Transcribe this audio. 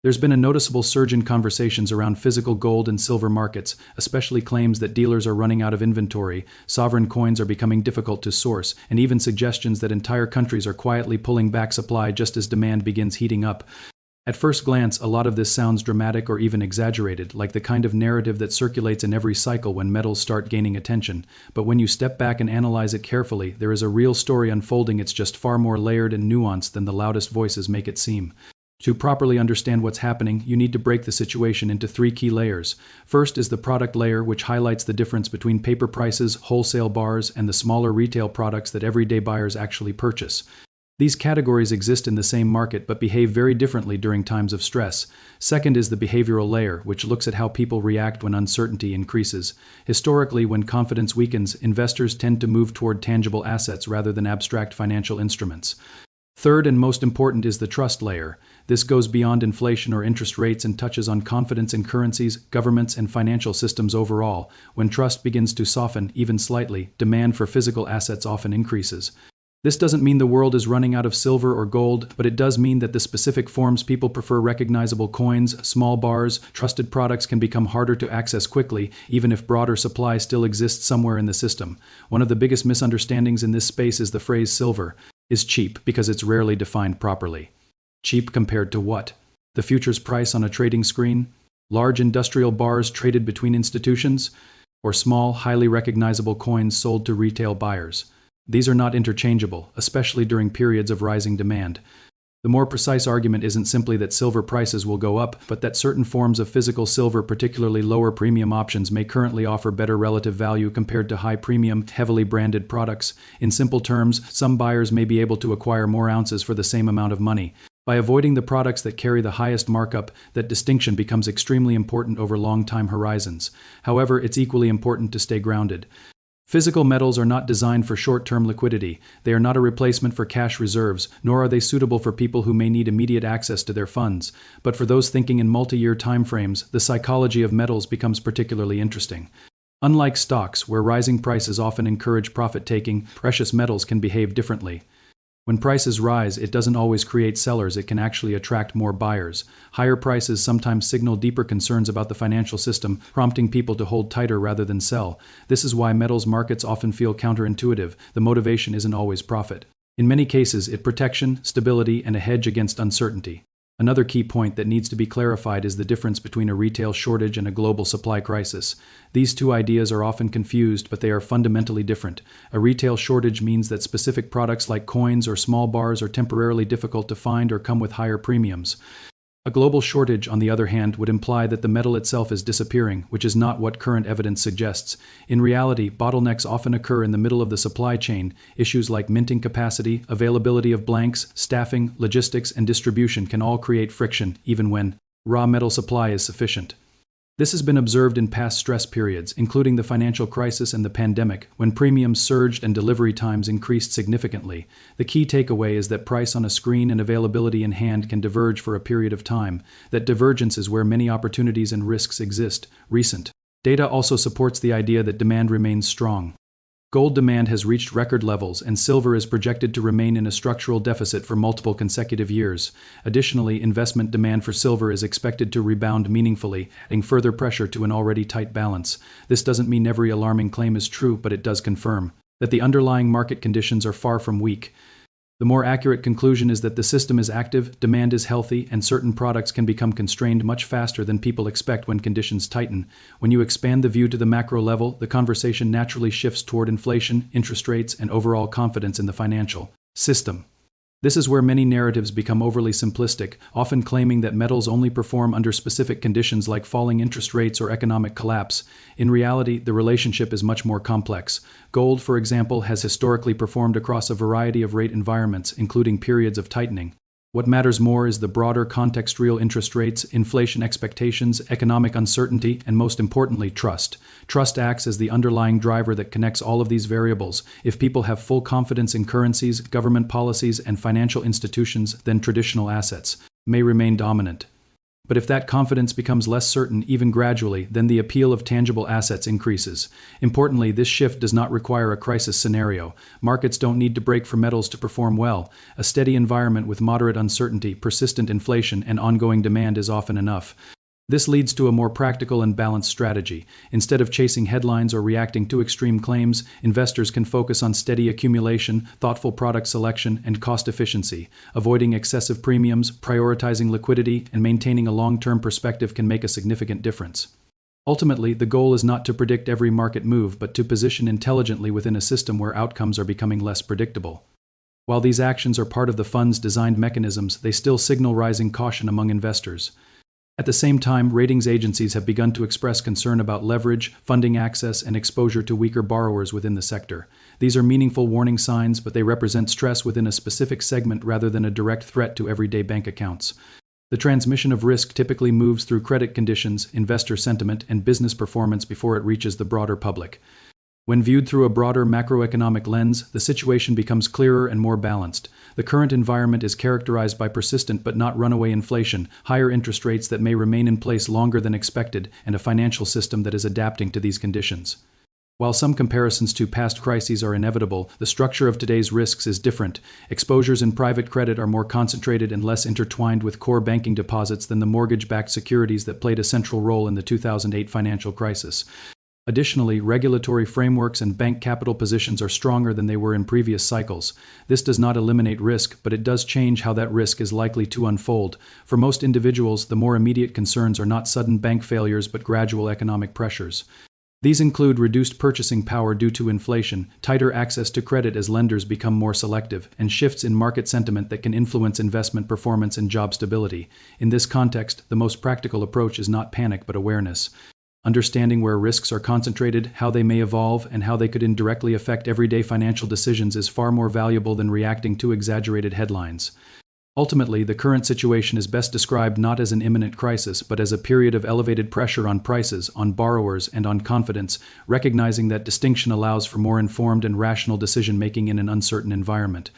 There's been a noticeable surge in conversations around physical gold and silver markets, especially claims that dealers are running out of inventory, sovereign coins are becoming difficult to source, and even suggestions that entire countries are quietly pulling back supply just as demand begins heating up. At first glance, a lot of this sounds dramatic or even exaggerated, like the kind of narrative that circulates in every cycle when metals start gaining attention. But when you step back and analyze it carefully, there is a real story unfolding. It's just far more layered and nuanced than the loudest voices make it seem. To properly understand what's happening, you need to break the situation into three key layers. First is the product layer, which highlights the difference between paper prices, wholesale bars, and the smaller retail products that everyday buyers actually purchase. These categories exist in the same market but behave very differently during times of stress. Second is the behavioral layer, which looks at how people react when uncertainty increases. Historically, when confidence weakens, investors tend to move toward tangible assets rather than abstract financial instruments. Third and most important is the trust layer. This goes beyond inflation or interest rates and touches on confidence in currencies, governments, and financial systems overall. When trust begins to soften, even slightly, demand for physical assets often increases. This doesn't mean the world is running out of silver or gold, but it does mean that the specific forms people prefer, recognizable coins, small bars, trusted products, can become harder to access quickly, even if broader supply still exists somewhere in the system. One of the biggest misunderstandings in this space is the phrase silver is cheap because it's rarely defined properly. Cheap compared to what? The futures price on a trading screen? Large industrial bars traded between institutions? Or small, highly recognizable coins sold to retail buyers? These are not interchangeable, especially during periods of rising demand. The more precise argument isn't simply that silver prices will go up, but that certain forms of physical silver, particularly lower premium options, may currently offer better relative value compared to high premium, heavily branded products. In simple terms, some buyers may be able to acquire more ounces for the same amount of money. By avoiding the products that carry the highest markup, that distinction becomes extremely important over long time horizons. However, it's equally important to stay grounded. Physical metals are not designed for short-term liquidity. They are not a replacement for cash reserves, nor are they suitable for people who may need immediate access to their funds. But for those thinking in multi-year timeframes, the psychology of metals becomes particularly interesting. Unlike stocks, where rising prices often encourage profit-taking, precious metals can behave differently. When prices rise, it doesn't always create sellers, it can actually attract more buyers. Higher prices sometimes signal deeper concerns about the financial system, prompting people to hold tighter rather than sell. This is why metals markets often feel counterintuitive. The motivation isn't always profit. In many cases, it's protection, stability, and a hedge against uncertainty. Another key point that needs to be clarified is the difference between a retail shortage and a global supply crisis. These two ideas are often confused, but they are fundamentally different. A retail shortage means that specific products like coins or small bars are temporarily difficult to find or come with higher premiums. A global shortage, on the other hand, would imply that the metal itself is disappearing, which is not what current evidence suggests. In reality, bottlenecks often occur in the middle of the supply chain. Issues like minting capacity, availability of blanks, staffing, logistics, and distribution can all create friction, even when raw metal supply is sufficient. This has been observed in past stress periods, including the financial crisis and the pandemic, when premiums surged and delivery times increased significantly. The key takeaway is that price on a screen and availability in hand can diverge for a period of time. That divergence is where many opportunities and risks exist. Recent data also supports the idea that demand remains strong. Gold demand has reached record levels, and silver is projected to remain in a structural deficit for multiple consecutive years. Additionally, investment demand for silver is expected to rebound meaningfully, adding further pressure to an already tight balance. This doesn't mean every alarming claim is true, but it does confirm that the underlying market conditions are far from weak. The more accurate conclusion is that the system is active, demand is healthy, and certain products can become constrained much faster than people expect when conditions tighten. When you expand the view to the macro level, the conversation naturally shifts toward inflation, interest rates, and overall confidence in the financial system. This is where many narratives become overly simplistic, often claiming that metals only perform under specific conditions like falling interest rates or economic collapse. In reality, the relationship is much more complex. Gold, for example, has historically performed across a variety of rate environments, including periods of tightening. What matters more is the broader context: real interest rates, inflation expectations, economic uncertainty, and most importantly, trust. Trust acts as the underlying driver that connects all of these variables. If people have full confidence in currencies, government policies, and financial institutions, then traditional assets may remain dominant. But if that confidence becomes less certain, even gradually, then the appeal of tangible assets increases. Importantly, this shift does not require a crisis scenario. Markets don't need to break for metals to perform well. A steady environment with moderate uncertainty, persistent inflation, and ongoing demand is often enough. This leads to a more practical and balanced strategy. Instead of chasing headlines or reacting to extreme claims, investors can focus on steady accumulation, thoughtful product selection, and cost efficiency. Avoiding excessive premiums, prioritizing liquidity, and maintaining a long-term perspective can make a significant difference. Ultimately, the goal is not to predict every market move, but to position intelligently within a system where outcomes are becoming less predictable. While these actions are part of the fund's designed mechanisms, they still signal rising caution among investors. At the same time, ratings agencies have begun to express concern about leverage, funding access, and exposure to weaker borrowers within the sector. These are meaningful warning signs, but they represent stress within a specific segment rather than a direct threat to everyday bank accounts. The transmission of risk typically moves through credit conditions, investor sentiment, and business performance before it reaches the broader public. When viewed through a broader macroeconomic lens, the situation becomes clearer and more balanced. The current environment is characterized by persistent but not runaway inflation, higher interest rates that may remain in place longer than expected, and a financial system that is adapting to these conditions. While some comparisons to past crises are inevitable, the structure of today's risks is different. Exposures in private credit are more concentrated and less intertwined with core banking deposits than the mortgage-backed securities that played a central role in the 2008 financial crisis. Additionally, regulatory frameworks and bank capital positions are stronger than they were in previous cycles. This does not eliminate risk, but it does change how that risk is likely to unfold. For most individuals, the more immediate concerns are not sudden bank failures but gradual economic pressures. These include reduced purchasing power due to inflation, tighter access to credit as lenders become more selective, and shifts in market sentiment that can influence investment performance and job stability. In this context, the most practical approach is not panic but awareness. Understanding where risks are concentrated, how they may evolve, and how they could indirectly affect everyday financial decisions is far more valuable than reacting to exaggerated headlines. Ultimately, the current situation is best described not as an imminent crisis, but as a period of elevated pressure on prices, on borrowers, and on confidence. Recognizing that distinction allows for more informed and rational decision-making in an uncertain environment.